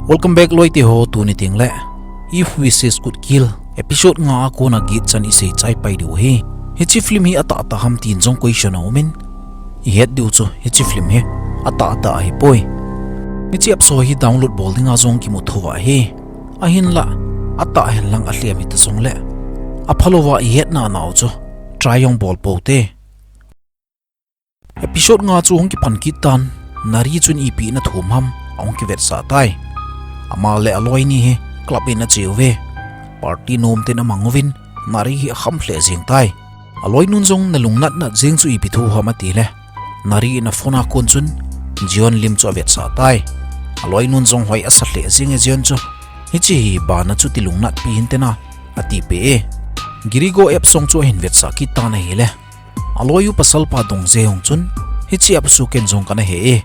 Welcome back loi te ho tu ni ting le. If wishes could kill episode nga ako na git chan isay chai pai du he. He chi film hi ata ata ham tin jong question omen. I het du cho he chi film he ata ata hi poi. Ni chi so hi download bolding a jong ki mu thowa he. A hin la ata hen lang a hliam hi ta jong le. A phalowa I het na naw cho try yong bol po te. Episode nga chu hong ki pan ki tan nari chun ipi na thum ham ong ki vet sa tai. Ama le aloi ni he club in a chiwe party nom ten amangovin nari hi kham hle jing tai aloi nun jong na lungnat na jing chu ipi thu hamati le nari in a phone kon chun jion lim chu vet sa tai aloi nun jong hoi asa hle jing e jion chu hi chi ba na chu ti lungnat pi hin tena ati pe girigo app song chu hin vet sa ki ta na hi le aloi u pasal pa dong je hong chun hi chi ap su ken jong kana he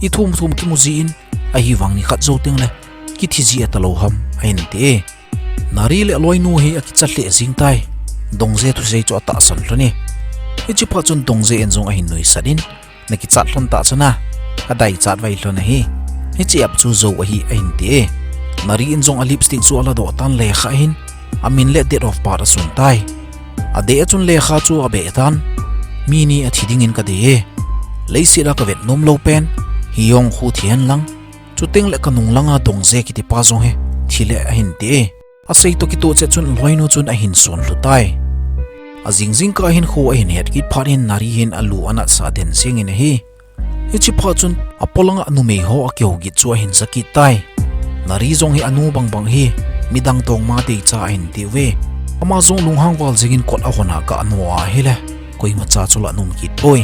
I thum ki muzi in a hi wang ni khat zo ting le ki thiji atalo ham ain te nari le loi nu hi aki chatle jing tai dongje thu sei chu ata san hlani hi chi pha chun dongje en jong a hin noi sadin na ki chat hlon ta chana adai chat vai hlon hi chi ap chu zo a hi ain te nari in jong a lipstick chu ala do tan le kha hin amin le date of par sun tai ade chun le kha chu abe tan mini a thiding in ka de leisira ka vet nom lo pen hi yong khu thian lang chuting le kanung langa dongje ki ti pa jong he thile a hin te a sei to ki to che chun loinu chun a hin son hlutai a jing ka hin kho a hin het ki pharin nari hin alu ana sa den sing in hi chi pha chun apolanga anu me ho a kyo gi chu a hin saki tai nari jong hi anu bang hi midang tong ma te cha hin ti we ama jong lunghang wal jingin kot a hona ka anwa hele koi ma cha chula num ki poi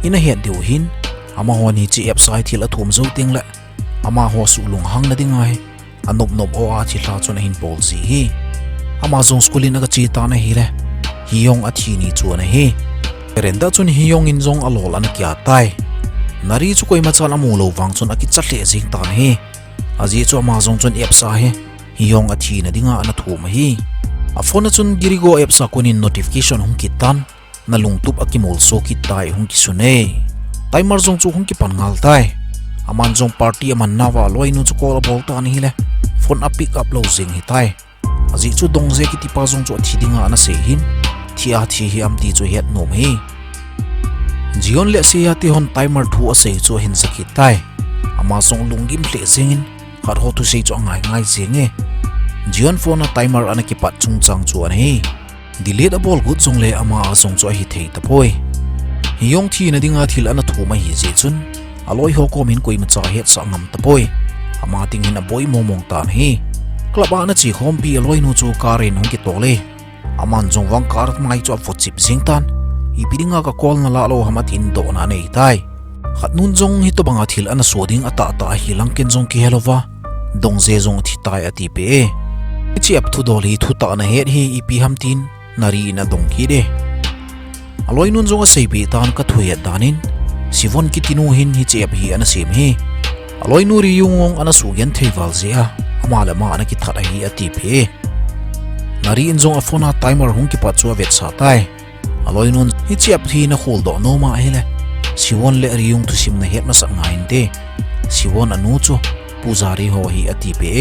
ina het deu hin ama honi chi website thil a thum zo ting le ama ho su lung hang na dingai anop o a chi thla chon hin bol ji hi ama jong skulin aga chi ta na hi le hi yong a thi ni chu na hi renda chun hi yong in jong alol an kya tai nari chu koi ma chan amu lo wang chun aki chatle jing ta na hi aji chu ama jong chun app sa he hi yong a thi na dinga an thum hi a phone chun girigo app sa kunin notification hung ki tan na lungtup akimol so ki tai hung ki sune timer jong chu hung ki pan ngal tai aman jong party aman nawa loi nu chu call bol ta ni le phone a pick up lo jing hi tai aji chu dongje ki ti pa jong chu thidinga na se hin thia thi hi am ti chu het nom hi jion le se ya ti hon timer thu a se chu hin sakhi tai ama jong lungim hle jingin khar ho tu se chu ngai jinge jion phone a timer ana ki pat chung chang chu an hi delete a bol gut jong le ama jong chu hi thei ta poi hi yong thi na dinga thil ana thu ma hi je chun aloi ho ko min koi ma cha het sa ngam ta poi ama ting hin a boi momong tan hi klaba na chi khom pi aloi nu chu karin hong ki tole aman jong wang kar mai chu fo chip jing tan I pidinga ka call na la lo hamatin do na nei tai khat nun jong hi to banga thil ana soding ata ta hi lang ken jong ki helova dong je jong thi tai ati pe chi ap thu doli thu ta na het hi ipi hamtin nari na dong ki de aloi nun jong a sei bi tan ka thuya danin sivon ki tinu hin hi chep hi ana sim hi aloi nu ri yungong ana sugen theiwal zia amala ma ana ki thara hi ati pe nari in jong a phone a timer hung ki pa chu vet sa tai aloi nun hi chep hi na khol do no ma hele sivon le ri yung thu sim na het na sa ngain te sivon anu chu pujari ho hi ati pe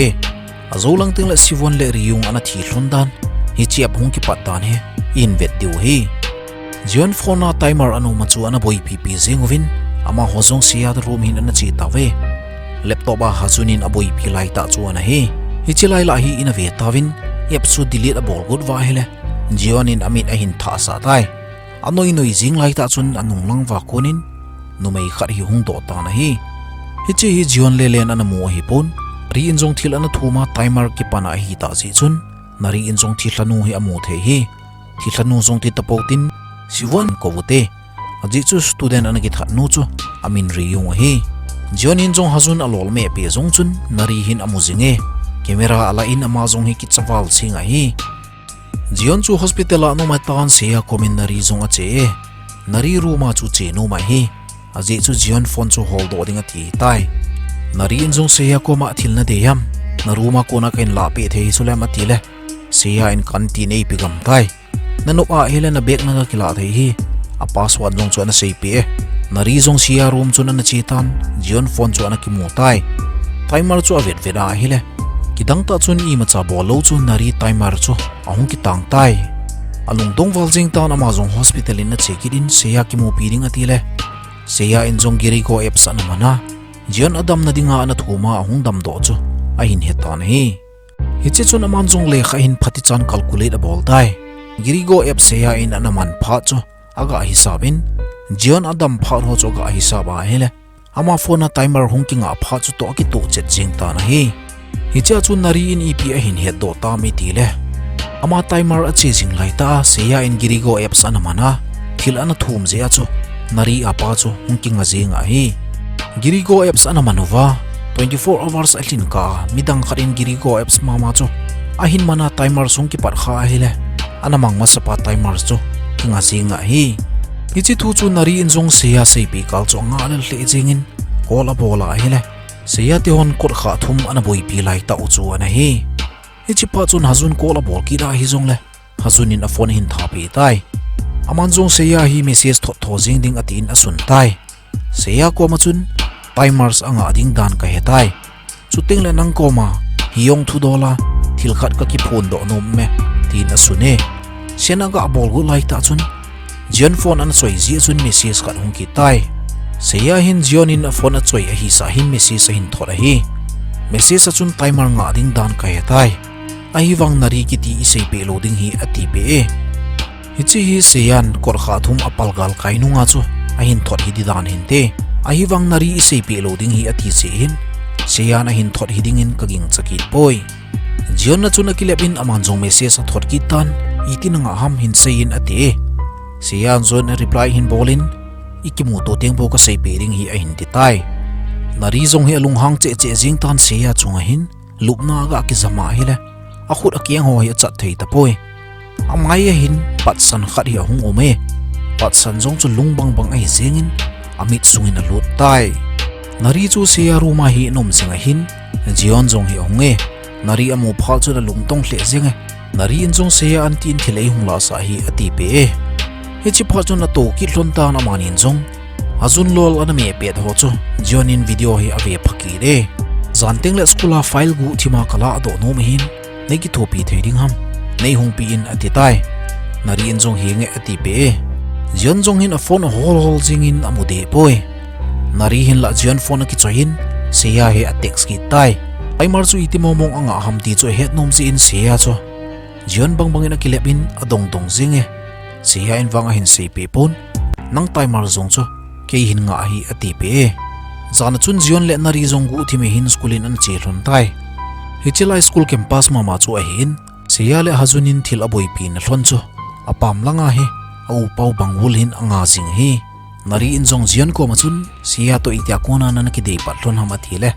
azolang ting le sivon le ri yung ana thi hlondan hi chep hung ki pa tan he in vet diu hi jion phone a timer anu ma chu ana boi pp zingovin ama hozong sia da room hin ana chi tawe laptop a hazunin aboi pi lai ta chu ana hi chilai la hi ina ve tawin app chu delete a bol good wa hele jion in amit a hin tha sa tai anoi noi jing lai ta chun anung lang wa konin numei khar hi hung do ta na hi chi hi jion le len ana mo hi pon ri in jong thil ana thuma timer ki pana hi ta ji chun nari in jong thi hlanu hi amu the hi thi hlanu jong ti tapotin siwon ko vote aji chu student ana ki that nu chu amin ri yung hi jion in jong hazun alol me pe jong chun nari hin amu jinge camera ala in ama jong hi ki chawal singa hi jion chu hospital anu ma tan se a komin nari jong a che nari ruma chu che no ma hi aji chu jion phone chu hold do dinga ti tai nari in jong se a ko ma thil na de yam naruma ko na ken la pe the su le ma ti le se a in kantin ei pigam tai nanu a hele na bek na kila the hi a password jong chu na sei pe nari jong sia room chu na chi tan jion phone chu na ki mu tai timer chu avet veda hile kidang ta chun I macha bolo chu nari timer chu ahung ki tang tai alung dong waljing tan amazon hospital in na chekidin seya ki mu piring atile seya injong giri ko apps anamana jion adam na dinga na thuma ahung dam do chu a hin hetan hi hiche chun amanjong le kha hin phati chan calculate abol dai giri go app seya in anaman pha chu aga hisabin jion adam pha ro chu ga hisaba hele ama phone timer hungkinga pha chu to ki to chet jing ta na hi hicha chu nari in ep a hin het do ta mi ti le ama timer a che jing lai ta seya in giri go apps anamana thil ana thum je chu nari apa chu hungkinga jinga hi giri go apps anamanuwa 24 hours alin ka midang kharin giri go apps mama chu ahin mana timer sung ki par kha hele anamang masapa timer chu kinga jinga hi ichi thu chu nari injong seya sepi kal chu nga le hle jingin kola bola hele seya te hon kor kha thum ana boi pi lai ta uchu ana hi ichi pa chun hazun kola bol ki ra hi jong le hazun in a phone hin tha pi tai aman jong seya hi message tho jing ding atin asun tai seya ko ma chun timers anga ding dan ka hetai chuting le nang ko ma hiong thu dola thil khat ka ki phone do nom me tin asune senaga bol gu lai ta chun jion phone an choi ji chun message khat hung ki tai seya hin jion in a phone a choi a hi sa hin message hin thora hi message a chun timer nga ding dan ka hetai a hi wang nari ki ti isei pe loading hi ati pe hichi hi seyan kor kha thum apal gal kainunga chu a hin thor hi di dan hin te a hi wang nari isei pe loading hi ati se hin seyan a hin thor hi ding in kaging chaki poi jion na chuna kilebin amanjong message a thor ki tan itin nga ham hin sein ati seyan zon reply hin bolin ikimu to tengbo ka sei pe ring hi a hin ti tai nari jong hi alung hang che che jing tan seya chunga hin lupna ga ki zama hile a khut a kiang ho hi chat thei ta poi amai hin patsan khat hi hung ome patsan jong chu lungbang bang ai zengin amit sungin a lut tai nari chu seya ruma hi nom singa hin jion jong hi onge nari amu phal chu da lungtong hle zenge nari in jong seya an tin thilei hungla sa hi ati pe hichi pha chu na to ki hlon ta na manin jong azun lol ana me pe ho chu jion in video hi ave phaki re zanteng le skula file gu thima kala do nom hin nei ki thopi theiring ham nei hung pi in ati tai nari in jong hi nge ati pe jion jong hin a phone hol jing in amude poi nari hin la jion phone ki choin seya he a text ki tai timer chu itimo mong anga ham ti chu het nom ji in seya chu jion bang in a kilebin adong dong jinge seya in wanga hin se pe pon nang timer jong chu ke hin nga hi ati pe zana chun jion le nari jong gu thime hin schoolin an che hlon tai hichilai school campus mama chu a hin seya le hazunin thil aboi pi na hlon chu apam langa he au pau bangul hin anga jing hi nari in jong jion ko ma chun seya to itya kona nan ki dei pat hlon ham athile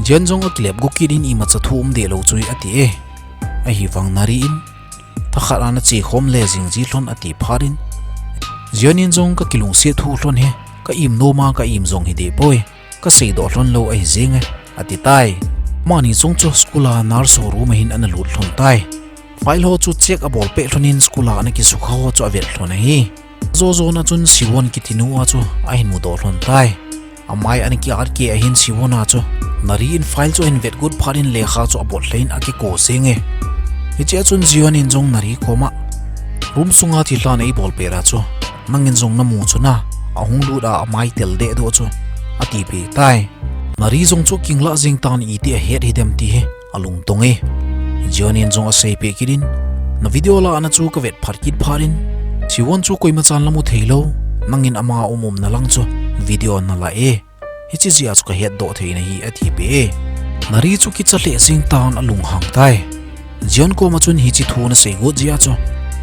jion jong a klep gu kirin i ma cha thum de lo chui ati a hi wang nari in thakhala na chi khom le jing ji hlon ati pharin jion in jong ka kilung se thu hlon he ka im no ma ka im jong hi de poi ka sei do hlon lo ai jing ati tai mani chung chu skula nar so room hin an lut hlon tai file ho chu check abol pe hlonin skula an ki sukha ho chu avel hlon hi zo na chun siwon ki tinu a chu a hin mu do hlon tai amai an ki ar ki a hin siwona chu nari in file chu in vet good pharin lekha chu abol hlein a ki ko senge hiche chun jion in jong nari koma room sunga thi hlan ei bol pera chu mangin jong na mu chuna ahung lu da amai tel de do chu ati pe tai nari jong chu kingla jing tan I ti a het hidem ti he alung tonge jion in jong a sei pe kirin na video la ana chu ka vet phar kit pharin siwon chu koima chan lamu theilo mangin ama umum na lang chu video na la hichi ji a chu ka het do theina hi athi pe nari chu ki cha le jing tan alung hang tai jion ko ma chun hichi thu na sei go jia chu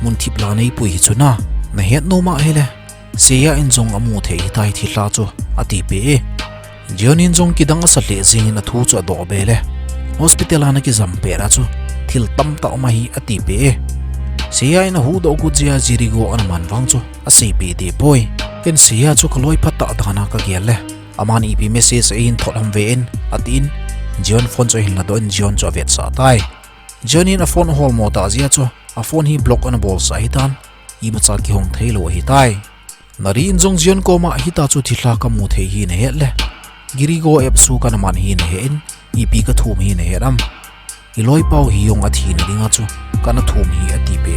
mun thip la nei pui hi chuna na het no ma hele seya in jong amu thei tai thi la chu ati pe jion in jong kidang asa le jing na thu chu do bele hospital ana ki jam pera chu thil tam ta ma hi ati pe seya in hu do gu jia jirigo an man wang chu a sei pe de poi ken seya chu kaloi phata dana ka gele amani ip message in tholam ve in atin jion phone chu hin la don jion chu vet sa tai jion in a phone hol mo ta jia chu a phone hi block on bol sai tan I ma cha ki hong thailo hi tai nari in jong jion ko ma hi ta chu thila ka mu the hi ne hele girigo app su kan man hi ne in ipi ka thum hi ne heram iloi pau hi yong athi na dinga chu kana thum hi ati pe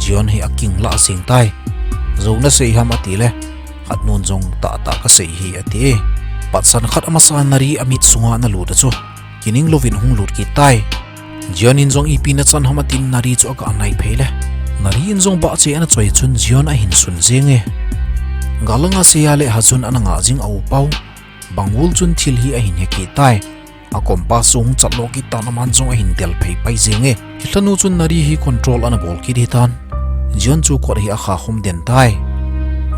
jion hi aking la sing tai zo na sei ham ati le khat nun jong ta ka sei hi ati patsan khat amasa nari amit sunga na lu da chu kining lovin hung lut ki tai jion in jong ipi na chan hamatin nari chu ka nai phele nari in jong ba che ana choi chun jion a hin sun jenge galanga se ya le hachun ananga jing au pau bangul chun thil hi a hin he ki tai a kompa sung chatlo ki tanaman jong a hin tel phei pai jenge hilanu chun nari hi control ana bol ki di tan jion chu kor hi a kha khum den tai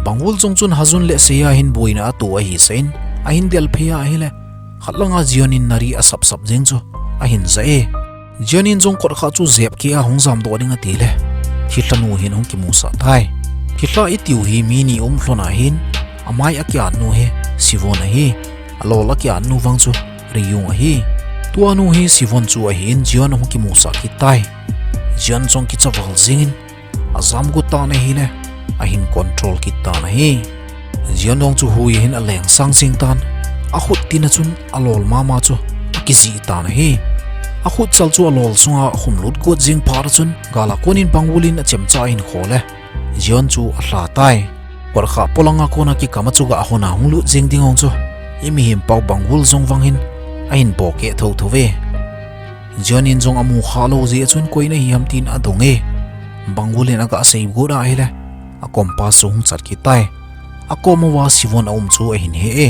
bangul jong chun hazun le se ya hin boina tu a hi sein a hin del phea hi le khatlanga jion in nari a sap sap jeng chu a hin zae jion in jong kor kha chu zep ki a hongzam do ding a ti le hilanu hin hong ki musa tai hila itiu hi mini hlona hin amai akya nu he sivon a hi alo la kya nu wang chu riyung a hi tuanu hi sivon chu a hin jion hong ki musa ki tai jion jong ki chawal zingin azam gu ta na hi le a hin control ki ta na hi jion dong chu hui hin a leng sang sing tan a khut tin chun alol mama chu ki zi ta na hi a khut chal chu alol sunga humlut ko jing par chun gala konin bangulin a chemcha in khole jion chu a hla tai por kha polanga kona ki kama chu ga hona hunglu jing dingong chu imi him pau bangul zong wangin a hin bo ke tho tho ve jion in jong amu khalo ji chun koina hi ham tin adonge bangulin aga sei gura hele a kompa sung chat ki tai a komawa sivon aum chu a hin he e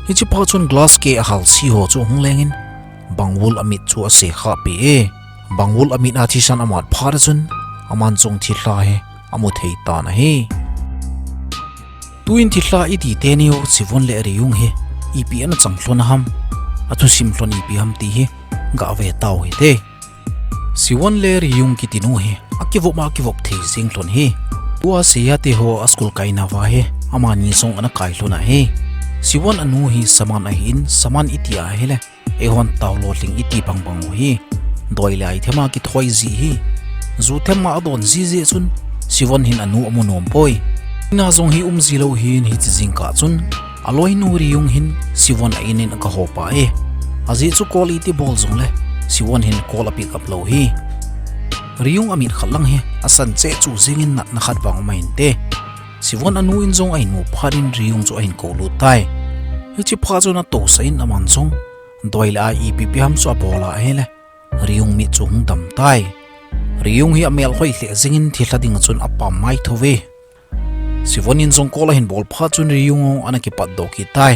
hichi pa chun glass ke a hal si ho chu hunglengin bangul amit chu a se kha pe e bangul amit a thi san amat phar chun aman chung thi hla he amu thei ta na he tuin thi hla I ti te niu sivon le riung he ipi an changlona ham atu sim hlon ipi ham ti he ga ve tau he te sivon le riung ki tinu he akivo ma kivo thei jing hlon he tua sia te ho askul kaina wa he amani song ana kai hlona he sivon anu hi saman a hin saman itia hele e hon tawlo ling iti bang bang hi doilai thema ki thoi ji hi zu thema adon ji je chun sivon hin anu amunom poi na zong hi zilo hin hi ching ka chun aloi nu riung hin sivon a inin ka hopa e azi chu quality bol zong le sivon hin call pick up lo hi riung amit khalang he asan che chu zingin nat na khat bang main te sivon anu in zong ain mu pharin riung chu ain ko lu tai hichi pha chu na to sain aman zong doila ipp ham chu abola hele riung mi chu hung dam tai riung hi amel khoi hle zingin thi hlading chun apam mai thove sivon in zong kola hin bol pha chun riung ana ki pat do ki tai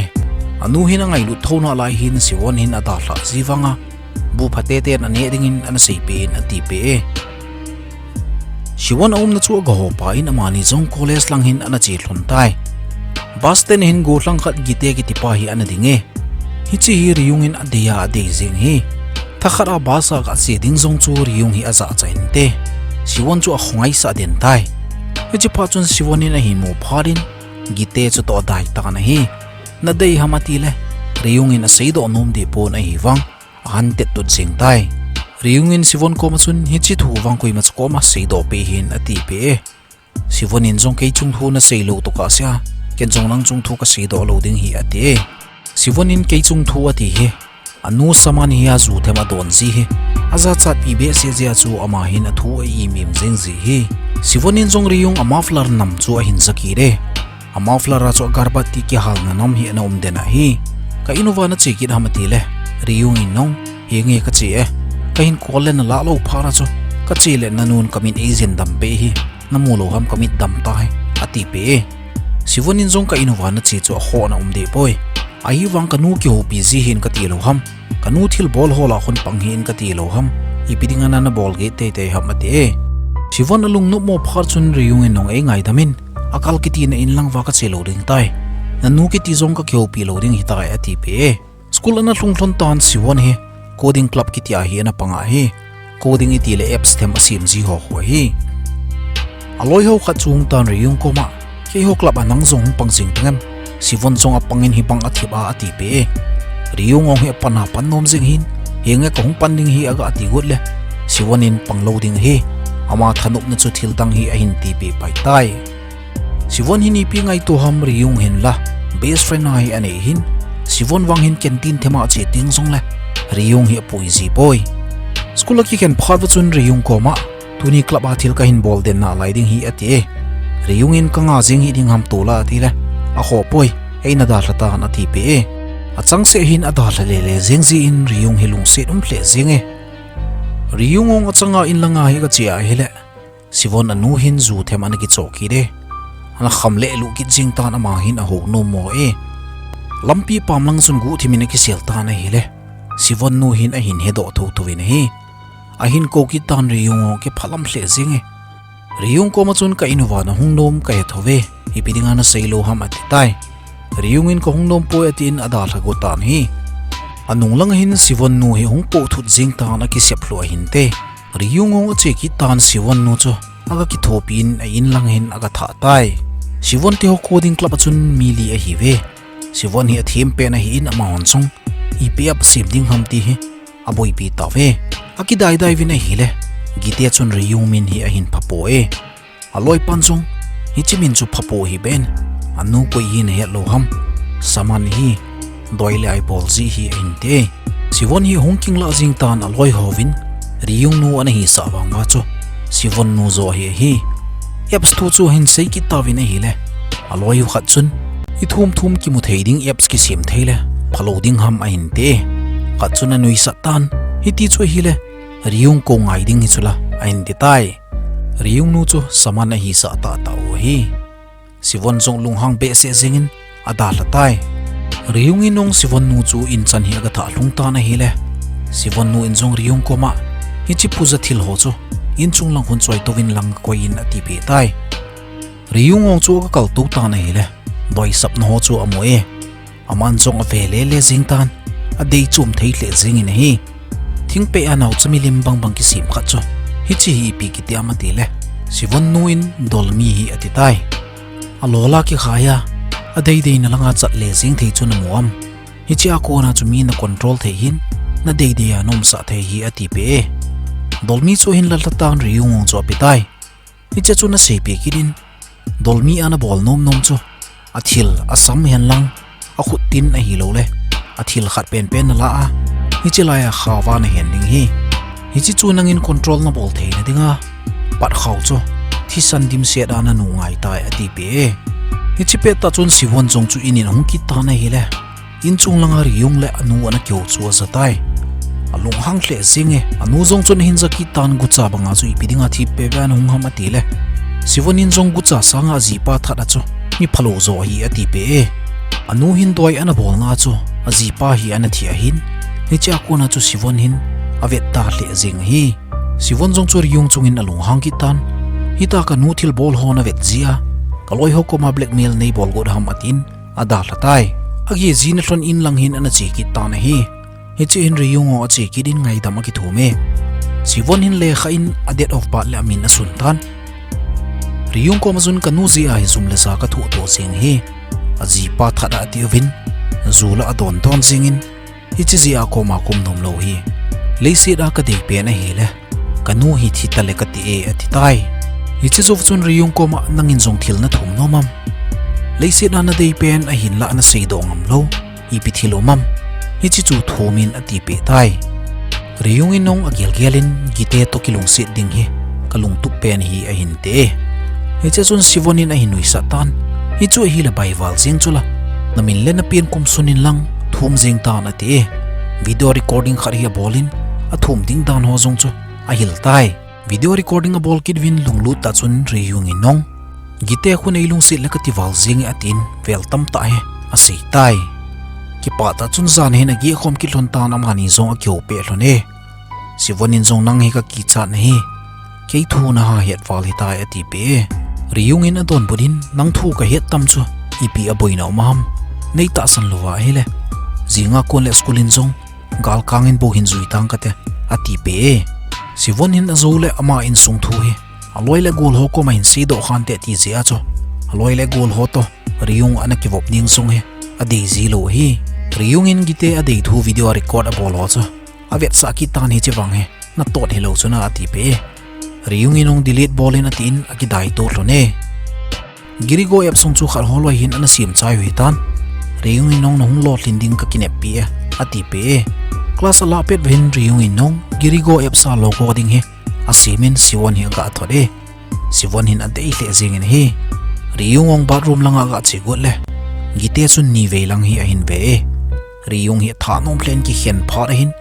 anu hin angai lu thona lai hin sivon hin ada hla jiwanga bu phate te na ne dingin ana sei pe na ti pe Siwan na chu ga ho pa in amani jong college lang hin ana chi hlon tai bus ten hin go lang khat gite ki tipa hi ana dinge hi chi hi riung in adeya ade jing hi thakhara basa ka che ding jong chu riung hi aza chain te siwan chu a khongai sa den tai hi chi pa chun siwan in a hi mo pharin gite chu to dai ta na hi na dei hamati le riung in a sei do nom de pon a hi wang han te tu jing tai riung in sivon ko machun hi chi thu wang koi mach ko ma sei do pe hin ati pe sivon in jong ke chung thu na sei lo to ka sia ken jong nang chung thu ka sei do lo ding hi ati sivon in ke chung thu ati he anu saman hi azu thema don ji he aza chat pi be se ja chu ama hin a thu e mim jeng ji hi sivon in jong riung ama flar nam chu a hin zaki re ama flar ra chu garbati ki hal na nam hi na dena hi ka inuwa na che ki hamati le riung in nong hi nge ka che kahin kolen na lalo phara chu ka chile nanun kamin agent dam pe hi namulo ham kamit dam ta hai ati pe sivonin jong ka inuwa na chi chu ho na de poi ai wang kanu ki ho busy hin ka ti lo ham kanu thil bol hola khon pang hin ka ti lo ham ipidinga na na bol ge te te ham ate sivon alung no mo phar chun riung en nong e ngai damin akal ki ti na in lang wa ka chelo ring tai nanu ki ti jong ka kheu pi lo ring hi ta ati pe school ana hlung hlon tan sivon he coding club ki tia hi na panga hi coding iti le apps them asim ji ho ho hi aloi ho kha chung tan riung ko ma ke ho club anang zong pangjing tengam sivon zong apangin hi pang athiba ati pe riung ong he pana panom jing hin henge ko hung panding hi aga ati gut le sivonin pangloading hi ama thanup na chu thil tang hi a hin ti pe pai tai sivon hin ipi ngai to ham riung hin la best friend ai ane hin sivon wang hin canteen thema che ting zong le riyung hi pui zi boy school ki ken phat chun riyung ko ma tuni club a thil ka hin bol den na lai ding hi ati riyung in ka nga jing hi ding ham tola ati le a kho poi eina da rata na ti pe achang se hin ada le le jeng ji in riyung hi lung se ple jeng e riyung ong achanga in langa hi ka chia hi le sivon anu hin zu them an ki choki de ana khamle lu ki jing tan ama hin a ho no mo e lampi pamlang sun gu thimine ki sel ta na hi le sivon nu hin a hin he do tho tu win hi a hin ko ki tan riyung ke phalam hle jing e riyung ko ma chun ka inuwa na hungnom ka he thove hi pidinga na seilo ham ati tai riyung in ko hungnom po atin ada thago tan hi anung lang hin sivon nu hi hung po thut jing ta na ki seplo hin te riyung ong che ki tan sivon nu cho aga ki thopin a in lang hin aga tha tai sivon te ho coding club chun mili a hi ve sivon hi thim pe na hi in ama on chung i pe up sim ding ham ti hi aboi pi ta ve aki dai dai vin a hi le gite chun riyung min hi a hin phapo e aloi pan chung hi chimin chu phapo hi ben anu ko yin he lo ham saman hi doile ai bol ji hi in te sivon hi hongking la jing tan aloi hovin riyung nu an hi sa wang ma cho sivon nu zo hi apps tu chu hin sei ki tawin a hi le aloi hu khat chun i thum ki mu theiding apps ki sim theile phalo-ding ham a hin te khat chun anui sa tan hi ti chu hi le riyung ko ngai ding hi chula a hin ti tai riyung nu chu saman a hi sa ta ta o hi sivon zong lung hang be se zengin ada la tai riyung inong sivon nu chu in chan hi aga tha lung ta na hi le sivon nu in zong riyung ko ma hi chi puza thil ho chu in chung lang hun choi to win lang ko in ati pe tai riyung ong chu ka kal tu ta na hi le doi sap no ho chu amoe aman zong a ve le jing tan a dei chum thei le jing in hi thing pe anau chami lim bang ki sim kha chu hi chi hi pi ki tiam ati le sivon nu in dolmi hi ati tai alola ki khaya adei na langa chat le jing thei chu na muam hi chi a ko na chu mi na control thei hin na dei anom sa thei hi ati pe dolmi chu hin la tan riyung chu apitai hi che chu na sei pe kidin dolmi ana bol nom chu athil asam hen lang a khut tin a hi lo le athil khat pen na la a hi chi la ya khawa na hen ding hi chi chu nangin control na bol thei na dinga pat khaw chu thi san dim se da na nu ngai tai ati pe hi chi pe ta chun sivon jong chu inin hong ki ta na hi le in chung langa riyung le anu ana kyo chu za tai alung hang hle zinge anu jong chun hin za ki tan gu cha banga chu ipidinga thi pe ban hung ham ati le sivon in jong gu cha sanga ji pa thada chu mi phalo zo hi ati pe anu hin doi ana bol nga chu aji pa hi ana thia hin ni cha ko na chu sivon hin avet ta hle jing hi sivon jong chu riyung chung in alung hang ki tan hi ta ka nu thil bol ho na vet zia kaloi ho ko ma blackmail nei bol god ham atin ada latai agi jin hlon in lang hin ana chi ki ta na hi hi chi in riyung o chi ki din ngai dama ki thume sivon hin le kha in adet of pa le amin asun tan riyung ko mazun kanu ji a hi zum le sa ka thu to sing hi aji pa thada ti vin zula adon ton singin hi chi ji a ko ma kum nom lo hi leisi da ka de pe na hi le kanu hi thi ta le ka ti e ati tai hi chi zu chun riyung ko ma nangin jong thil na thum no mam leisi da na de pen a hin la na sei do ngam lo hi pi thilo mam hi chi chu thumin ati pe tai riyung inong agel gelin gite to kilung sit ding hi kalung tu pen hi a hin te hi che chun sivonin a hin ui satan hi chu hi la bai wal jing chula namin le na pen kum sunin lang thum jing ta na te video recording khar hi bolin a thum ding dan ho jong chu a hil tai video recording a bol kit win lunglu ta chun riyung inong gite khu nei lung sit la ka ti wal jing atin vel tam ta he a sei tai ki pa ta chun zan he na gi khom ki hlon ta na mani zong a kyo pe hlone sivonin zong nang he ka ki chat na hi ke thu na ha het wal hi tai ati pe riyung in adon budin nang thu ka het tam chu ipi a boina mam nei ta san lowa hele zinga kon le skulin zong gal kangin bo hin zui tang kate ati pe sivon hin azole ama in sung thu hi aloi le gol ho ko ma hin si do khan te ti zia cho aloi le gol ho to riyung ana ki vop ning sung he ade zi lo hi riyung in gite ade thu video record a bol ho cho avet sa ki tan hi che wang he na tot hello chuna ati pe riyung inong delete bolin atin akidai to hlone girigo app song chu khar holoi hin ana sim chai hui tan Riyung inong nong lot linding ka kinepi ati pe class ala pet vin riyung inong girigo epsa logo ding he asimin siwon hi ga thode siwon hin ante ile zingin he riyung ong bathroom langa ga chigot le gite chun ni ve lang hi a hin ve riyung hi tha nom plen ki hen phar hin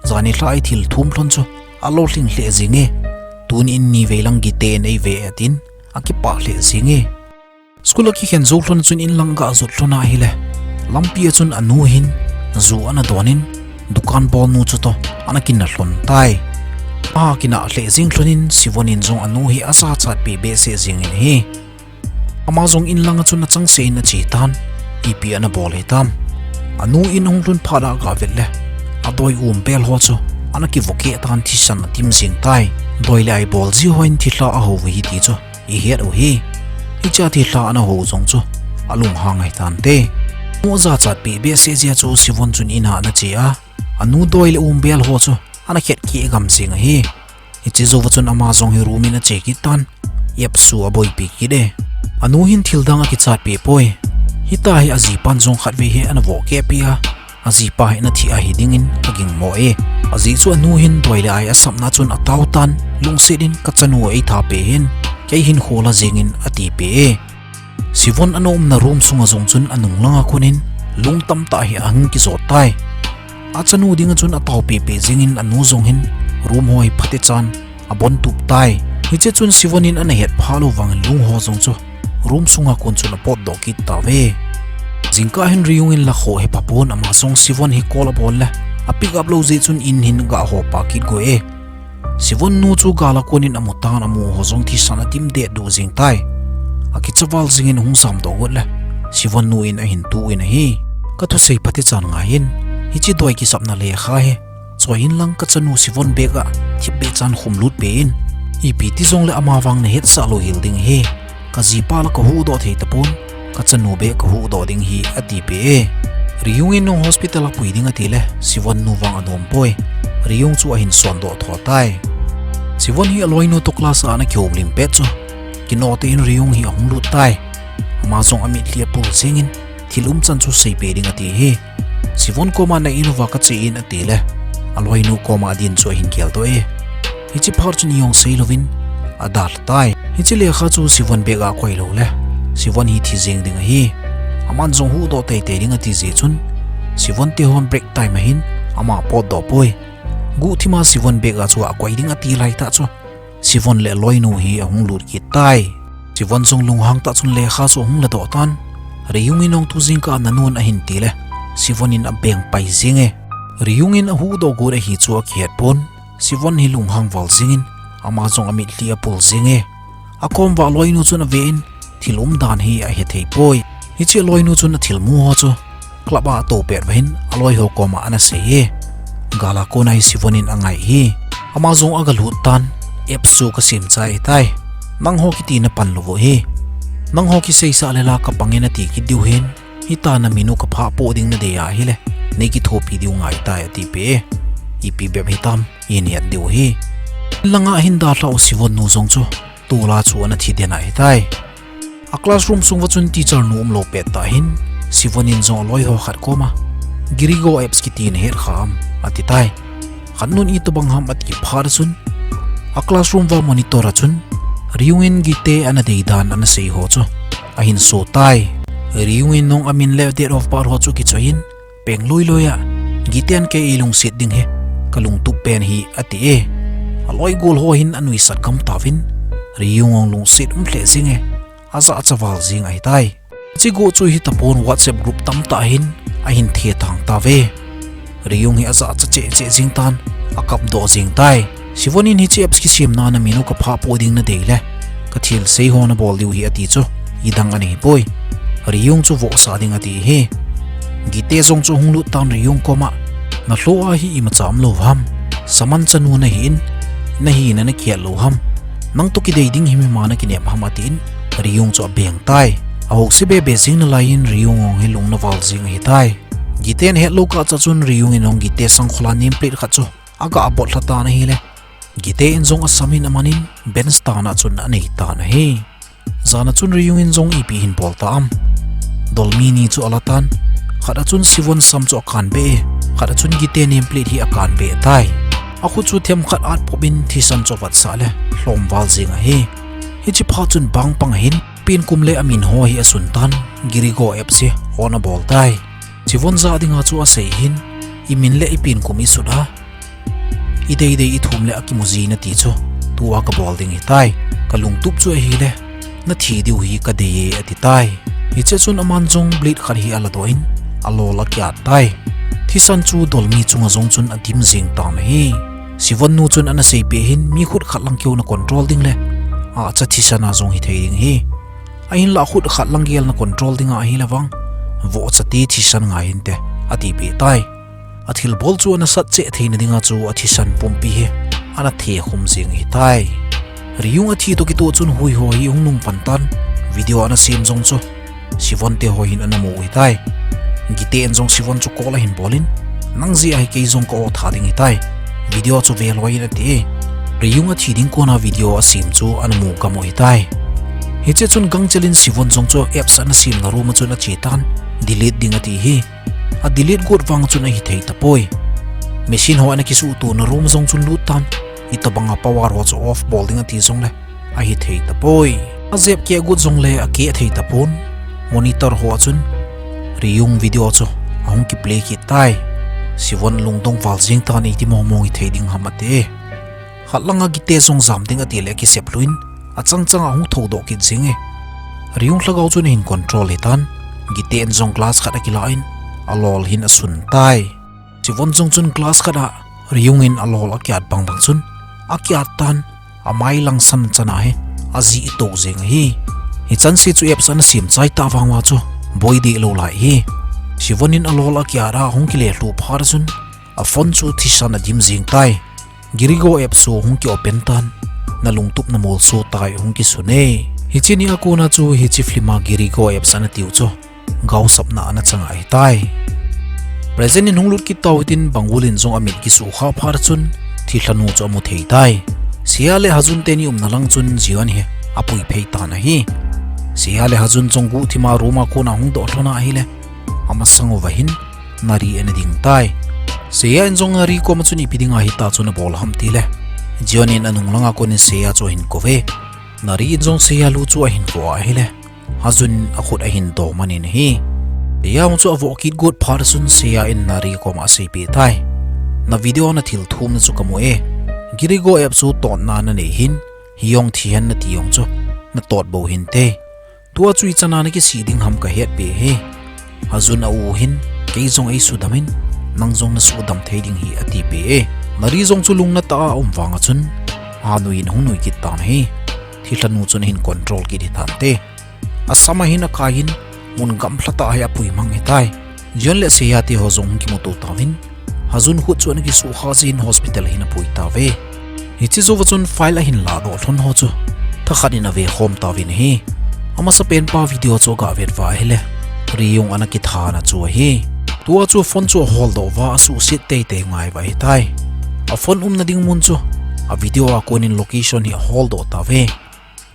zani hlai thil thum thon chu alo hling hle zinge tun in ni ve lang gite nei ve atin aki pa hle zinge school ki hen zo thon chun in langa zut thona hi le lampi chun anu hin zu ana donin dukan bol nu chu to anakin na hlon tai a kina hle zing thlonin sivonin zong anu hi asa chat pe be se zing in hi ama zong in langa chun na chang se na chi tan ipi ana bol he tam anu in hong lun phada ga velle adoi bel ho chu anaki voke tan thi san tim sing tai doi lai bol ji hoin thi hla a ho hi ti chu I hiat o hi cha thi hla ana ho zong chu alung hang hai tan te mo za chat pe be se zia chu sivon chun ina na chia anu doi le bel ho chu ana khet ki gam sing hi ichi zo chun ama zong hi rumi na che ki tan yep su aboi pi ki de anu hin thil danga ki chat pe poi hita hi azi pan zong khat ve he ana vo ke pia azi pa hi na thi a hi dingin aging mo azi chu anu hin doi le ai asam na chun ataw tan lung sedin ka chanu ei tha pe hin ke hin khola zengin ati pe sivon anom na room sunga zong chun anung langa kunin lung tam ta hi ang ki zot tai achanu dinga chun ataw pe pe zengin anu zong hin room hoi phate chan abon tup tai hiche chun sivonin ana het phalo wang lung ho zong chu room sunga kon chun pot do ki ta ve jingka hin riung in la kho he papon ama song sivon hi kola bol la a pick up lo je chun in hin ga ho pa ki go sivon nu chu gala konin amutan amu ho zong thi sana tim de du jing tai a ki chawal zingin hung sam do go la sivon nu in a hin tu in hi ka thu sei pati chan nga hin hi chi doi ki sapna le kha he choin lang ka chanu sivon bega thip be chan khum lut pe in ipi ti zong le ama wang ne het sa lo hilding he ka zipa la ko hu do thei tapon ka chanu be ko hu do ding hi ati pe riung in no hospital a puiding ati le sivon nu wang anom poi riung chu a hin son do tho tai sivon hi aloi no to class ana kyom lim pe chu kinote in riung hi hong lut tai ama zong ami thlia pul singin thilum chan chu sei pe ding ati he sivon koma na inova ka che in ati le aloi nu koma din chu hin kel to hichi phar chun yong sei lovin adal tai hichi le kha chu sivon be ga koi lo le sivon hi thi jing ding hi aman zong hu do te te ding ati je chun sivon te hon break time hin ama pot do poi gu thima sivon be ga chu a koi ding ati lai ta chu sivon le loi nu hi hong lut ki tai sivon zong lung hang ta chun le kha so hong la do tan riung inong tu jing ka nanun a hin ti le sivonin a beng pai zinge riung in a hu do go hi chu a khiat pon sivon hi lung hang wal zingin ama zong ami hlia pul zinge a kom wa loi nu chun a vein thilum dan hi a he thei poi hi che loi nu chun a thil mu ho chu klaba to per vein a loi ho koma ana se ye gala ko nai sivonin angai hi ama zong aga lut tan epsu ka sim chai tai nang ho ki ti na pan lo hi nang ho ki sei sa le la ka pangena ti ki diu hin hita na minu ka pha po ding na de ya hi le nei ki thopi diu ngai ta ti pe ipi be hitam in yat diu hi langa hinda hla o sivon nu zong chu tula chu ana thi de nai tai a classroom sungwa chun teacher nu lo pe ta hin sivonin zong loi ho khat koma girigo apps ki tin her kham ati tai khanun I to bang ham ati phar chun a classroom wa monitor chun riungin gite ana deidan ana sei ho chu a hin so tai riungin nong amin le date of par ho chu ki choin peng loi loya gitean ke ilung sit ding he kalung tu pen hi ati aloi gol ho hin anui sat kam tawin riung lung sit hle singe aza chawal zing ai tai chi go chu hi tapon WhatsApp group tam ta hin a hin the thang ta ve riung hi aza che jing tan akap do jing tai sivonin hi chips ki sim na minu ka pha po ding na deile ka thil sei ho na bol diu hi ati chu idang ani poi riung chu vo sa ding ati he gite zong chu hung lu tan riung koma na hlo a hi ima cham lo ham saman chanu na hin na hi na kiat lo ham nang to ki dei ding hi mi mana ki nem ham atin riung chu beng tai a hok se be be jing na lain riung ong hi lung na wal jing hi tai giten he lo ka cha chun riung inong gite sang khola nim plate kha chu aga abot lata na hi le gite in zong asamin amanin ben stana chun anei ta na he zana chun riung in zong ipi hin pol ta am dolmini chu alatan khada chun sivon sam cho kan be khada chun gite name plate hi akan be tai aku chu them khat at pobin thi san cho wat sa le hlom wal zinga hi chi pha chun bang pang hin pin kumle amin ho hi asun tan girigo app se ona bol tai chivon za dinga chu a sei hin imin le ipin kumi suda idei dei ithum le akimuzi na ti chu tuwa ka bol ding hi tai kalung tup chu hi le na thi diu hi ka de ati tai hi che chun aman jong blade khar hi ala doin alo la kya tai thi san chu dolmi chunga jong chun adim jing tam hi sivon nu chun ana sei pe hin mi khut khat lang kyo na control ding le a cha thi sana jong hi thei ding hi ain la khut khat lang gel na control ding a hi lawang vo cha ti thi san nga hin te ati pe tai athil bol chu ana sat che theina dinga chu athi san pompi hi ana the khum jing hi tai riung athi to ki to chun hui ho hi hungnung pantan video ana sim jong chu sivon te ho hin ana mo hi tai gite en jong sivon chu kola hin bolin nangzi ai ke jong ko tha ding hi tai video chu ve loi na te riung athi ding ko na video asim chu ana mu ka mo hi tai hi che chun gang chelin sivon jong chu apps ana sim na ru ma chu na chetan delete ding ati hi a delete god wang chun a hi thei tapoi machine ho ana kisu tu na room jong chun lut tan itabanga power ho chu off bolding ati jong le a hi thei tapoi a zep ke good jong le a ke thei tapon monitor ho chun riung video chu ahung ki play ki tai sivon lungdong wal jing tan iti mo mo hi thei ding hamate khatlanga gite jong jam ding ati le ki sepluin a changchang ahung thodo ki jinge riung hlagau chun in control hitan gite en jong class khata ki lain alol hin asun tai chivon jong chun class khada riung in alol akyat bang bang chun akyat tan amai lang san chana he azi to jeng hi hi chan si chu apps an sim chai ta wangwa chu boy de lo lai hi chivon in alol akyara hong ki le lu phar chun a phone chu thi san adim jing tai girigo app so hong ki open tan na lungtup na mol so tai hong ki sune hi chini akuna chu hi chi flima girigo apps an tiu chu gau sapna ana changa ai tai present in hunglut ki tawtin bangulin jong amit ki su kha phar chun thi hlanu chu mu thei tai siale hazun te ni nalang chun jiwan he apui phei ta na hi siale hazun chong gu thima ruma ko na hung do thlona hi le ama sango wahin nari ene ding tai seya en jong nari ko ma chuni pidinga hi ta chuna bol ham ti le jiwanin anung langa ko ni seya cho hin ko ve nari jong seya lu chu hin ko a hi le hazun akhut a hin do manin hi ya mu chu avo kit god person seya in nari ko ma sei pi tai na video na thil thum na chu kamo e girigo app chu ton na na ne hin hiong thian na tiong chu na tot bo hin te tua chui chana na ki siding ham ka het pe he hazun a u hin ke jong ai su damin nang jong na su dam thei ding hi ati pe e nari jong chu lung na ta wanga chun anuin hunui ki tan he thilanu chun hin control ki di tan te asama hin a kain mun gam thlata ya pui mang hetai jon le se yati ho zong ki moto tawin hazun hu chuan ki su hazin hospital hin pui ta ve hi chi zo chun file hin la do thon ho chu tha khanin ave khom tawin hi ama sa pen pa video cho ga vet wa hele riyung ana ki thana chu hi tua chu phone chu hold over su sit te te ngai wa hetai a phone na ding mun chu a video a konin location hi hold o ta ve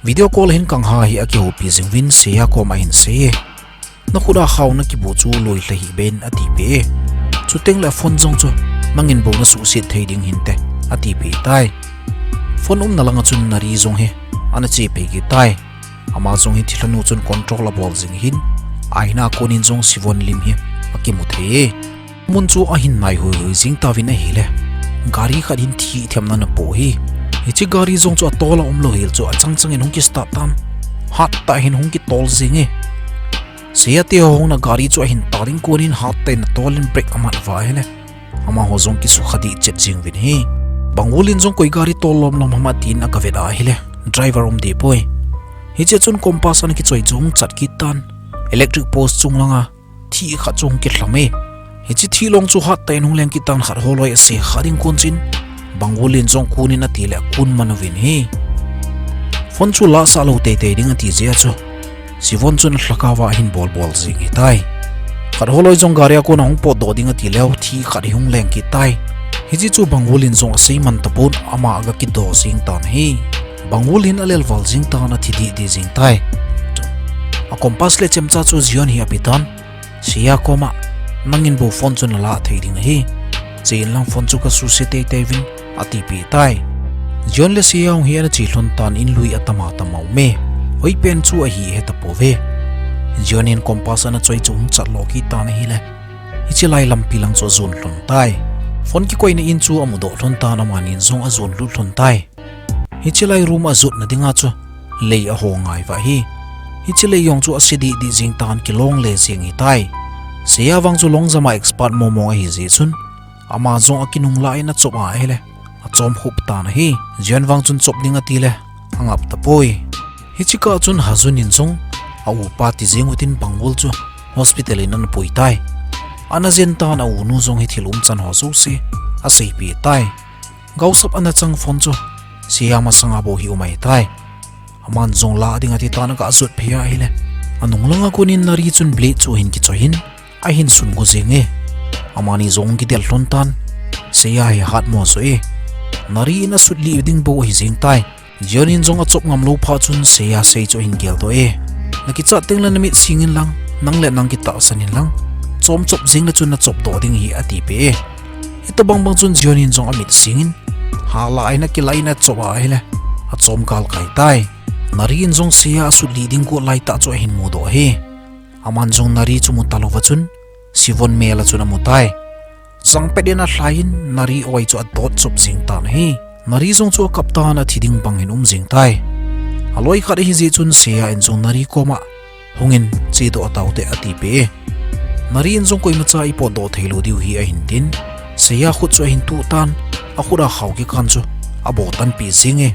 video call hin kang ha hi a ki ho pi jing win se ya ko ma hin se na khuda khaw na ki bu chu loi la hi ben ati pe chu teng la phone jong chu mangin bo na su sit thei ding hin te ati pe tai phone na langa chun nari jong he ana che pe gi tai ama jong hi thilanu chun controllable jing hin aina konin jong sivon lim hi akimu the mun chu a hin nai hoi hoi jing ta win a hi le gari kharin thi themna na po hi hichi gari jong chu atola omlo hil chu achangchang in hongki start tam hat ta hin hongki tol jinge seate hong na gari chu hin taring korin hat te na tolin break amat wa hele ama ho jong ki su khadi chet jing win hi bangulin jong koi gari tolom lom hama tin akaveda hele driver om de poi hichi chun compass an ki choi jong chat ki tan electric post chung langa thi kha chung ki thlame hichi thi long chu hat te nong leng ki tan khar holoi se kharing kon chin bangulin jong kunin atile kun manawin hi phone chu la sa lo te te ding ati je chu sivon chun hlakawa hin bol bol jing hi tai khar holoi jong garia ko na hong po do ding ati leo thi khari hung leng ki tai hiji chu bangulin jong sei man tapon ama aga ki do sing tan hi bangulin alel wal jing tan athi di jing tai a compass le chemcha chu zion hi apitan sia koma nangin bo phone chun la thei ding hi chen lang phone chu ka su se te te vin ati pi tai John le sia hong hi na chi hlon tan in lui atama tamau me oi pen chu a hi he ta po ve John in compass na choi chung chat lo ki ta na hi le hi chi lai lam pilang cho zon hlon tai phone ki koi na in chu amudo hlon ta na manin zong a zon lu hlon tai hi chi lai room a zut na dinga chu lei a ho ngai wa hi hi le yong chu asidi di jing tan ki long le jing hi tai sia wang chu long zama expert momo hi ji chun ama zong akinung lai na chopa hele a chom khup ta na hi jian wang chun chop ding ati le angap ta poi hi chika chun hazun in zong a u pa ti jing utin bangul chu hospital in an poi tai ana zen ta na u nu zong hi thilum chan ho su se a sei pi tai gausap ana chang phone chu sia ma sanga bo hi umai tai aman zong la ding ati ta na ka zut phia hele anung langa kunin nari chun blade chu hin ki chohin a hin sun go zenge amani zong ki del hlon tan sia hi hat mo so e nari na sut li ding bo hi zing tai jonin zong a chop ngam lo pha chun sia sei cho hin gel to e naki cha teng la namit singin lang nang le nang ki ta sanin lang chom chop zing na chun na chop to ding hi ati pe ito bang bang chun jonin zong amit singin hala ai na ki lai na chowa hele a chom kal kai tai nari in zong sia su leading ko lai ta cho hin mu do he aman zong nari chu mu talo wa chun sivon mela chuna mu tai zang pedena hlain nari oi chu a dot chop jing tan he nari zong chu kaptan a thiding bangin jing tai aloi khat hi ji chun sia in zong nari koma hungin chi do taute ati pe nari in zong koi ma cha i po do thelo diu hi a hin tin sia khut chu hin tu tan a khura khaw ki kan chu abo tan pi zinge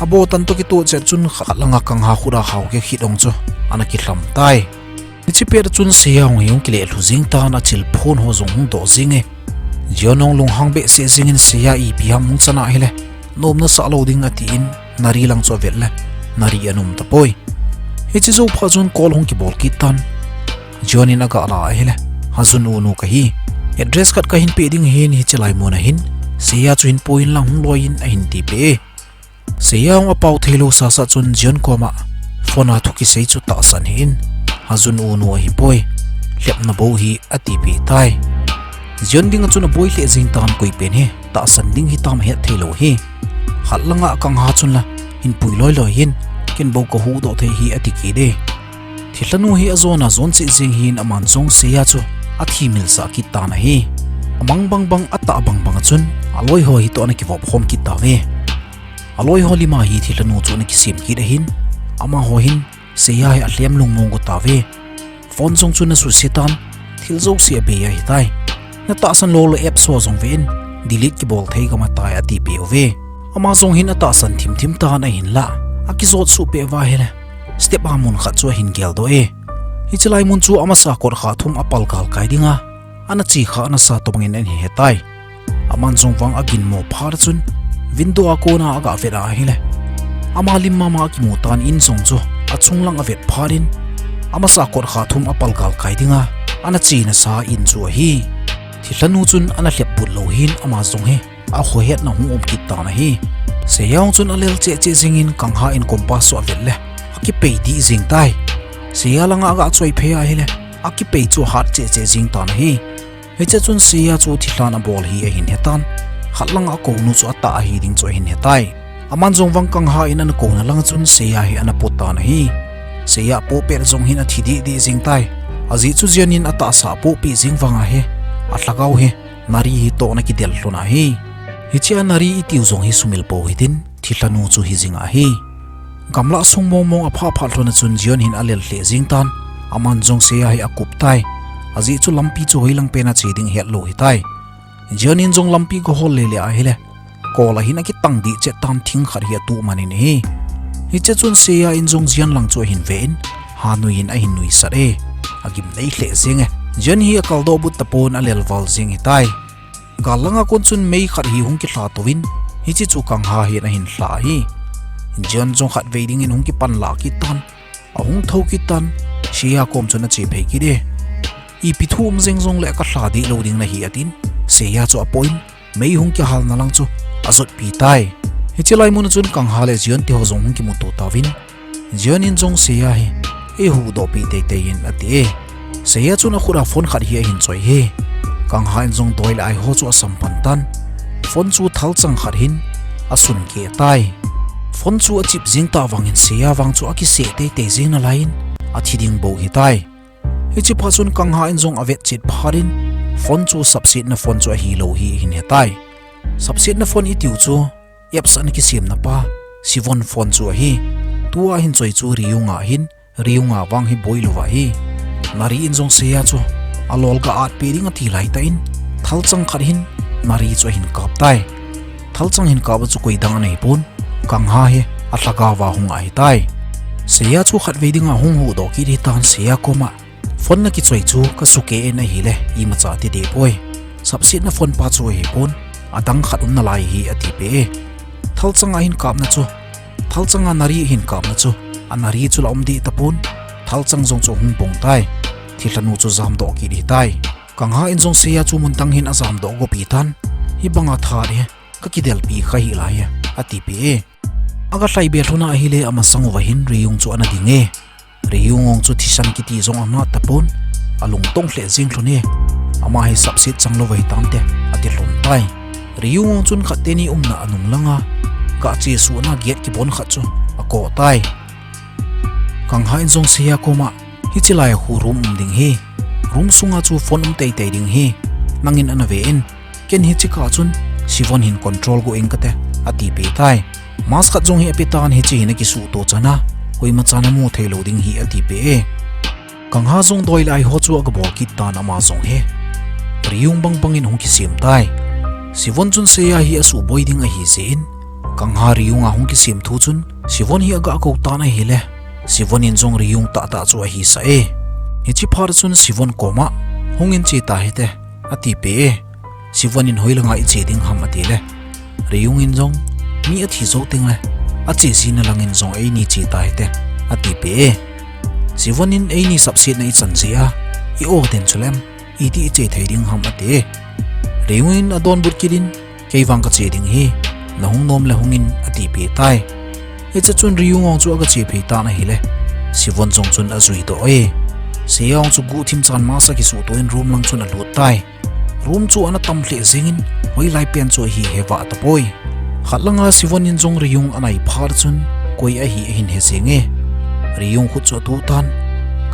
abo tan to ki tu che chun khalanga kang ha khura haw ke khidong chu ana ki hlam tai chi per chun sia hong yong ki le lu jing ta na chil phone ho zong do zinge jonong lung hang be se zingin sia i pi ham mung chana hele nom na sa loading ati in nari lang cho vel le nari anum ta poi he chi zo pha chun call hong ki bol ki tan jonin aga la hele hazun unu ka hi address kat ka hin pe ding hin hi chalai mo na hin sia chu hin point lang hung loin a hin ti pe sia hong apau thelo sa sa chun jon koma phone a thuki sei chu ta san hin hazun unu hi poi lep na bo hi ati pe tai jon ding chun a boy le jing tan koi pen he ta san ding hi tam he thelo hi khalanga kang ha chun la hin pui loi loi hin ken bo ko hu do the hi ati ki de thilanu hi azona zon chi jing hin aman chong sia chu a thi mil sa ki ta na hi amang bang bang ata bang bang chun aloi ho hi to na ki vop khom ki ta ve aloi ho lima hi thilanu chu na ki sim ki de hin ama ho hin sia hi a hlem lung mong ko ta ve phone chong chu na su setan thil zo sia be ya hi tai na ta san lo app so zong ven delete ki bol thei ka ma ta ati pe ve ama zong hin ata san thim thim ta na hin la aki zot su pe wa hele step amun kha chu hin gel do e hi chlai mun chu ama sa kor kha thum apal kal kai dinga ana chi kha na sa to bangin an hi hetai aman zong wang agin mo phar chun window a kona aga vera hele ama lim mama ki mutan in zong chu achung lang avet pharin ama sa kor kha thum apal kal kai dinga ana chi na sa in chu hi thilanu chun ana hlep put lo hin ama zong he a kho het na hung om ki ta na hi se yaung chun alel che che zingin kang ha in compass so avet le aki pe di jing tai sia langa ga choi phe a hele aki pe chu hat che che jing ta na hi he che chun sia chu thilana bol hi a hin hetan khatlanga ko nu chu ata hi ding cho hin hetai aman zong wang kang ha in an ko na lang chun sia hi ana pota na hi sia po per zong hin a thidi di jing tai azi chu jianin ata sa po pi jing wanga he atlagau he nari hi to na ki del hlona hi hichia nari itiu zong hi sumil po hitin thilanu chu hi jinga hi gamla sung mo mo apha pha hlona chun jion hin alel hle jing tan aman zong se hi akup tai azi chu lampi chu hoilang pena cheding het lo hi tai jion in zong lampi ko hol le le a hele kola hin a ki tang di che tam thing khar hi tu mani ni hiche chun se ya in zong jian lang chu hin vein hanuin a hin nui sare agim nei hle zinge jion hi akal do but tapon alel wal jing hi tai galanga kon chun mei khat hi hung ki hla towin hi chi chu kang ha hi na hin hla hi jion jong khat veiding in hung ki pan la ki tan a hung tho ki tan sia kom chuna che phei ki de I pithum zeng zong le ka hla di loading na hi atin se ya chu a point mei hung ki hal na lang chu azot pi tai hi chilai mun chun kang ha le jion ti ho zong hung ki mu to tawin jion in zong se ya hi e hu do pi te te in ati seya chu na khura phone khat hi hin choi he kang ha in jong toil ai ho chu asam pan tan phone chu thal chang khat hin asun ke tai phone chu a chip jing ta wangin seya wang chu aki se te jing na lain a thiding bo hi tai hi chi pha chun kang ha in jong avet chit pharin phone chu subset na phone chu a hi lo hi hin he tai subset na phone i tiu chu apps an ki sim na pa sivon phone chu hi tua hin choi chu riunga wang hi boilova hi nari in jong seya chu alol ga at piring ati lai ta in thalchang khat hin nari chu hin kap tai thalchang hin ka chu koi dang nei pun kang ha he atlaga wa hung ai tai seya chu khat vedinga hung hu do ki ri tan seya koma phone na ki choi chu ka suke na hi le I ma cha ti de poi subset na phone pa chu hi pun adang khat na lai hi ati pe thalchanga hin kap na chu thalchanga nari hin kap na chu anari chu lom di tapun thalchang jong chu hung pong tai thilanu chu zam do ki ri tai kang ha in jong seya chu mun tang hin azam do go pi tan hi banga tha re ka ki del pi kha hi lai ati pe aga hlai be thuna hi le ama sang wa hin riung chu ana dinge riung ong chu thisan ki ti jong ama tapun alung tong hle jing thune ama hi subset changlo wai tam te ati hlon tai riung ong chun khat te ni na anung langa ka chi su na get ki bon khat chu ako tai kang ha in jong seya koma hi chilai hu room ding hi room sunga chu phone te ding hi nangin ana ve in ken hi chi ka chun sivon hin control go engkate ati pe tai mas khat jong hi apitan hi chi na ki su to chana hoi ma chana mu thelo ding hi ati pe kang ha jong doi lai ho chu aga bol ki tan ama jong he riung bang bangin hong ki sim tai sivon chun seya hi asu boi ding a hi zin kang ha riung a hong ki sim thu chun sivon hi aga ko ta na hi le sivon in jong riung ta chu a hi sa e hi chi phar chun sivon koma hongin chi ta hete ati pe sivon in hoilanga I che ding ham ati le riung in jong mi a thi zo ting le a che si na langin jong ei ni chi ta hete ati pe sivon in ei ni subset na I chan zia I o den chulem I ti che thei ding ham ati riung in adon but kidin keiwang ka che ding hi na hung nom le hungin ati pe tai icha chun riung ong chu aga che phe ta na hi le sivon jong chun a zui do e seong chu gu thim chan ma sa ki su to in room lang chun a lut tai room chu ana tam hle zingin hoi lai pen chu hi hewa ta poi khatlanga sivon in jong riung anai phar chun koi a hi hin he senge riung khu chu tu tan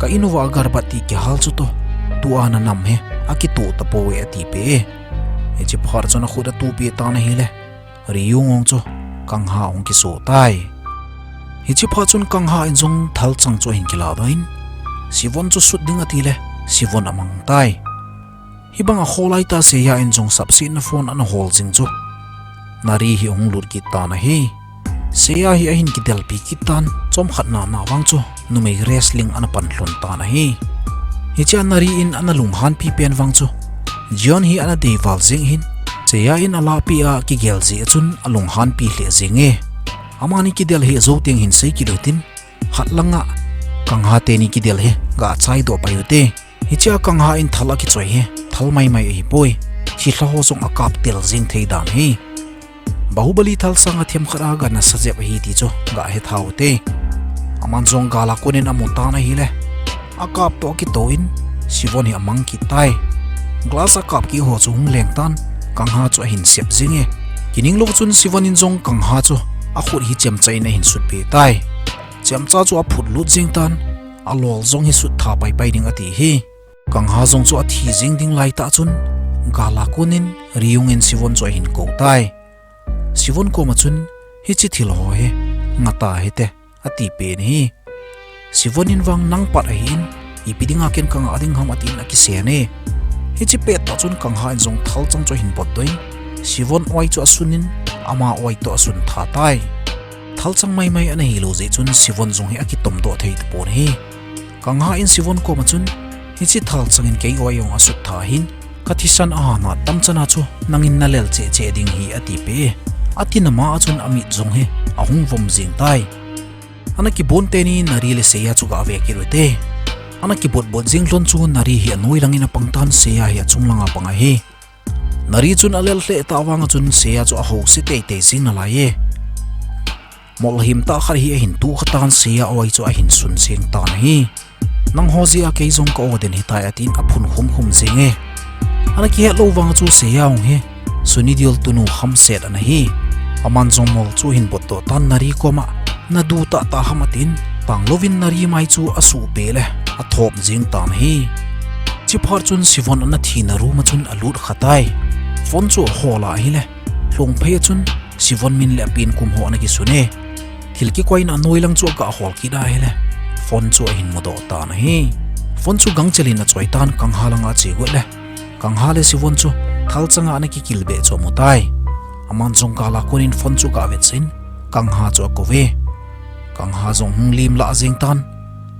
ka inuwa garbati ki hal chu to tu ana nam he aki tu ta poi ati pe e che phar chuna khuda tu pe ta na hi le riung ong chu kang ha ong ki so tai hi chi pha chun kang ha in jong thal chang chu hin kila doin sivon chu sut ding ati le sivon amang tai hi banga kholai ta se ya in jong subset na phone an hol jing chu nari hi ong lur ki ta na hi se ya hi a hin ki del pi ki tan chom khat na na wang chu numei wrestling an pan hlon ta na hi hi cha nari in an lum han pi pen wang chu John hi ana dei wal jing hin se ya in ala pi a ki gel ji chun alung han pi hle jinge amani ki del he zo teng hin sei ki rutin hatlanga kang ha te ni ki del he ga chai do payute hi cha kang ha in thala ki choi he thal mai hi poi hi hla ho zong akap tel jing thei dan hi bahubali thal sanga them khara ga na sajep hi ti cho ga he thaute aman jong gala konin amonta na hi le akap to ki to in sivon hi amang ki tai glass akap ki ho chung leng tan kang ha chu hin sep jinge kining lo chun sivon in jong kang ha chu a khut hi chem chai na hin sut pe tai chem cha chu a phut lut jing tan a lol jong hi sut tha pai pai ding ati hi kang ha jong chu a thi jing ding lai ta chun gala kunin riung in sivon chu hin ko tai sivon ko ma chun hi chi thil ho he ngata he te ati pe ni sivon in wang nang pat hin ipidinga ken kang ading ham atin aki se ne hi chi pe ta chun kang ha in jong thal chang chu hin bot doin sivon oi chu asunin ama oi to asun tha tai thal chang mai ana hi lo je chun sivon jong hi aki tom do thei te pon hi kang ha in sivon ko ma chun hi chi thal chang in kei oi yong asut tha hin kathisan a na tam chana chu nangin na lel che ding hi ati pe atina ma chun ami jong he ahung vom jing tai ana ki bon te ni nari le se ya chu ga ve ki rote ana ki bot jing lon chu nari hi noi langina pangtan se ya hi chunglanga panga hi nari chun alel hle ta wanga chun se ya chu a ho se te jing na la ye mol him ta khar hi hin tu khatan se ya oi chu a hin sun sing ta hi nang hozi a ke zong ka oden hitai atin aphun hum zinge ana ki hello wang chu se yaung he sunidiol tunu ham set ana hi aman zong mol chu hin bot to tan nari koma na du ta hamatin panglovin nari mai chu asu pele a thop jing tan hi chi phar chun sivon ana thina ru ma chun alut khatai phone chu hola hi le hlong phei chun sivon min le pin kum ho na ki sune thilki koin anoilang chu ka hol ki da hele phone chu hin modo ta na hi phone chu gang chelin a choitan kang halanga che go le kang hale sivon chu thal changa na ki kilbe cho mutai aman jong kala konin phone chu ka vetsin kang ha chu ko ve kang ha jong hunglim la jing tan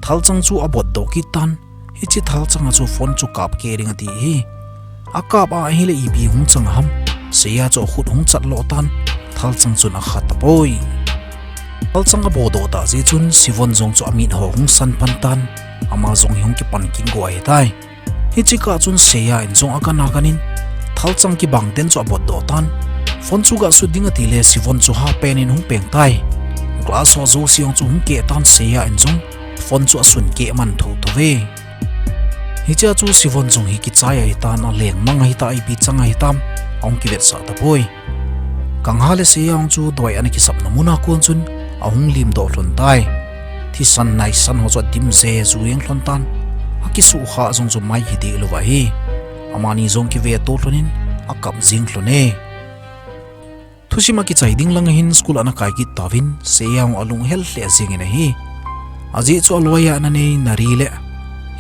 thal chang chu abot do ki tan hi chi thal changa chu phone chu kap ke ring ati hi akap a hi le ibi hung chang ham seya cho khut hung chat lo tan thal chang chun a khat poi thal chang a bodo ta ji chun sivon jong chu amin ho hung san pan tan ama jong hung ki pan king go ai tai hi chi ka chun seya in jong aka na kanin thal chang ki bang ten chu abot do tan phone chu ga su ding ati le sivon chu ha pen in hung peng tai glass ho zo siong chu hung ke tan seya in jong phone chu asun ke man thu to ve hi cha chu sivon jong hi ki chaya hi tan a leng mang hi ta i pi changa hi tam ong ki vet sa ta poi kang hale se yang chu doi an ki sap namuna kon chun ahung lim do hlon tai thi san nai san ho cho dim ze zu yeng hlon tan aki su kha jong chu mai hi de lo wa hi amani jong ki ve to hlonin akap jing hlone thusima ki chai ding lang hin school ana kai ki tawin se yang alung hel hle jing ina hi aji chu loya na nei nari le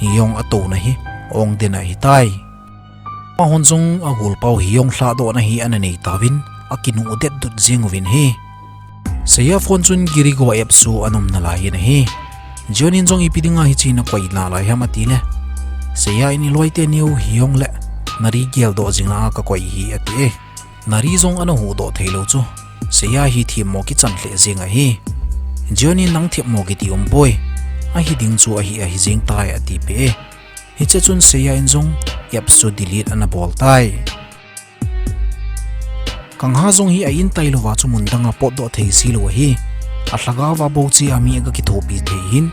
hiyong ato na hi ong de na hi tai ma hon jong agul pau hiyong hla do na hi ana nei tawin akinu udet dut jing win hi seya phone chun giri go app su anom na lai na hi jonin jong ipidinga hi china koi na lai hamati le seya ini loite new hiyong le nari gel do jinga ka koi hi ate nari jong ana hu do theilo chu seya hi thi mo ki chan hle jinga hi jonin nang thep mo ki ti boy a hi ding chu a hi jing tai ati pe hi che chun seya in jong yap su delete ana bol tai kang ha jong hi a in tai lo wa chu mun danga pot do thei si lo hi a hlaga wa bo chi ami ga ki thopi thei hin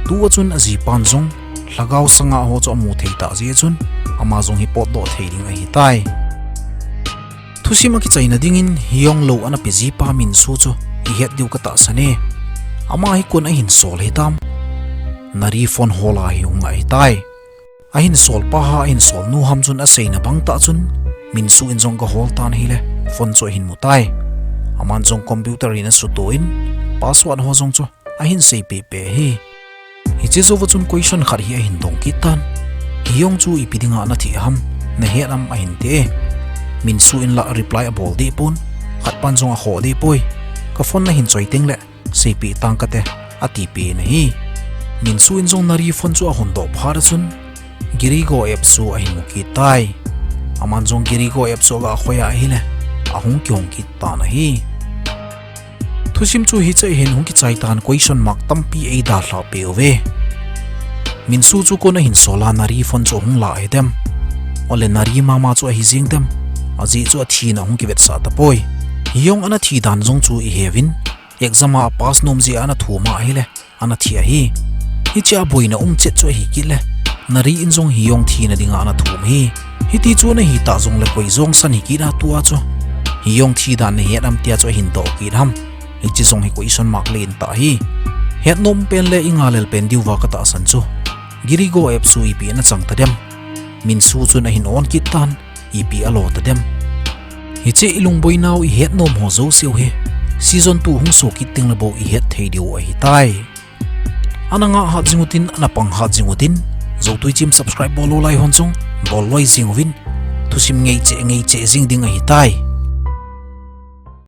tu chun a ji pan jong hlagaw sanga ho chu mu thei ta ji chun ama jong hi pot do thei ding a hi tai thusima ki chaina dingin hiyong lo ana pi ji pa min su chu hi het diu ka ta sane ama hi kon a hin sol he tam nari phone hola hi unga hi tai a hin sol pa ha in sol nu ham chun a seina bang ta chun min su in jong ka hol tan hi le phone chu hin mutai aman jong computer in a su to in password ho jong chu a hin sei pe pe hi hi che zo chun question khar hi a hin dong ki tan hiyong chu ipidinga na thi ham na he am a hin te min su in la reply a bol de pon khat pan jong a ho de poi ka phone na hin choi teng le sei pi tang ka te a ti pe na hi min su in jong nari phone chu a hon do phar chun giri go app su a hin mu ki tai aman jong giri go app so ga khoya hi le ahung kyong ki ta na hi thusim chu hi chai hen hung ki chai tan question mark tampi ei da hla pe ve min su chu ko na hin sola nari phone chu hung la edem ole nari mama chu hi jing dem aji chu thi na hung ki vet sa ta poi hiyong ana thi dan jong chu i hevin exam a pass nom ji ana thuma hi le ana thi a hi hi cha boina chet chu hi ki le nari in jong hiyong thi na dinga ana thum hi hi ti chu na hi ta jong le koi jong san hi ki na tua chu hiyong thi dan ne hedam tia chu hin do ki ram hi chi jong hi question mark le in ta hi het nom pen le ingalel pen diu wa ka ta san chu giri go app su ipi na chang ta dem min su chu na hin on ki tan ipi alo ta dem hi che ilung boi naw i het nom ho zo siu he season 2 hung so ki ting labo i het thei diu a hi tai ananga ha jingutin anapang ha jingutin zo tui chim subscribe bolo lai hon chong bol loi jingwin thusim ngei che jing ding a hi tai